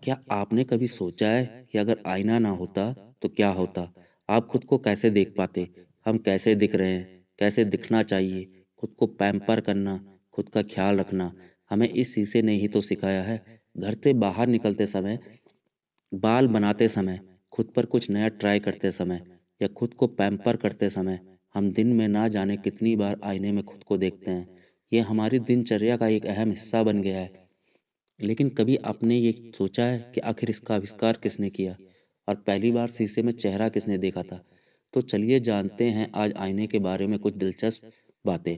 क्या आपने कभी सोचा है कि अगर आईना ना होता तो क्या होता? आप खुद को कैसे देख पाते? हम कैसे दिख रहे हैं? कैसे दिखना चाहिए? खुद को पैम्पर करना, खुद का ख्याल रखना, हमें इस शीशे ने ही तो सिखाया है। घर से बाहर निकलते समय, बाल बनाते समय, खुद पर कुछ नया ट्राई करते समय या खुद को पैम्पर करते समय, हम दिन में ना जाने कितनी बार आईने में खुद को देखते हैं। ये हमारी दिनचर्या का एक अहम हिस्सा बन गया है। लेकिन कभी आपने ये सोचा है कि आखिर इसका आविष्कार किसने किया और पहली बार शीशे में चेहरा किसने देखा था? तो चलिए जानते हैं आज आईने के बारे में कुछ दिलचस्प बातें।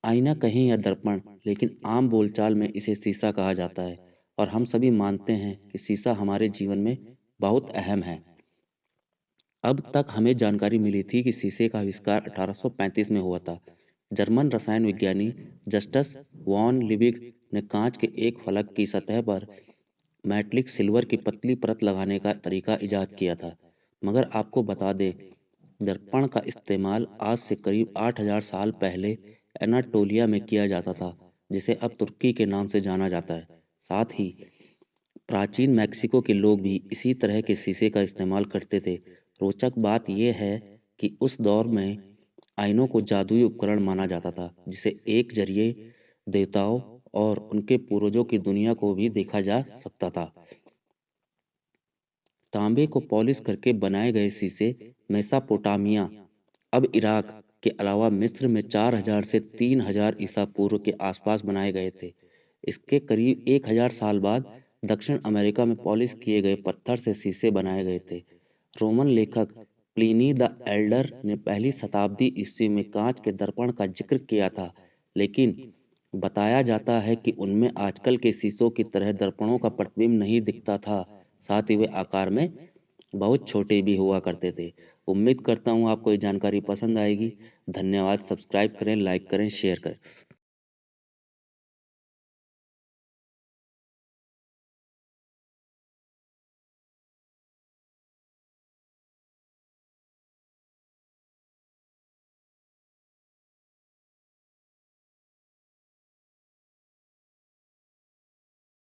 आईना कहीं या दर्पण, लेकिन आम बोलचाल में इसे शीशा कहा जाता है और हम सभी मानते हैं कि शीशा हमारे जीवन में बहुत अहम है। अब तक हमें जानकारी मिली थी कि शीशे का आविष्कार 1835 में हुआ था। जर्मन रसायन विज्ञानी जस्टस वॉन लिविग ने कांच के एक फलक की सतह पर मेटलिक सिल्वर की पतली परत लगाने का तरीका इजाद किया था। मगर आपको बता दें, दर्पण का इस्तेमाल आज से करीब 8000 साल पहले एनाटोलिया में किया जाता था, जिसे अब तुर्की के नाम से जाना जाता है। साथ ही प्राचीन मैक्सिको के लोग भी इसी तरह के शीशे का इस्तेमाल करते थे। रोचक बात यह है कि उस दौर में आईनों को जादुई उपकरण माना जाता था, जिसे एक जरिए देवताओं और उनके पूर्वजों की दुनिया को भी देखा जा सकता था। तांबे को पॉलिश करके बनाए गए शीशे मेसोपोटामिया, अब इराक के अलावा मिस्र में 4000 से 3000 ईसा पूर्व के आसपास बनाए गए थे। इसके करीब 1000 साल बाद दक्षिण अमेरिका में पॉलिश किए गए पत्थर से शीशे बनाए गए थे। रोमन लेखक प्लिनी द एल्डर ने पहली शताब्दी ईस्वी में कांच के दर्पण का जिक्र किया था, लेकिन बताया जाता है कि उनमें आजकल के शीशों की तरह दर्पणों का प्रतिबिंब नहीं दिखता था। साथ ही वे आकार में बहुत छोटे भी हुआ करते थे। उम्मीद करता हूँ आपको ये जानकारी पसंद आएगी। धन्यवाद। सब्सक्राइब करें, लाइक करें, शेयर करें।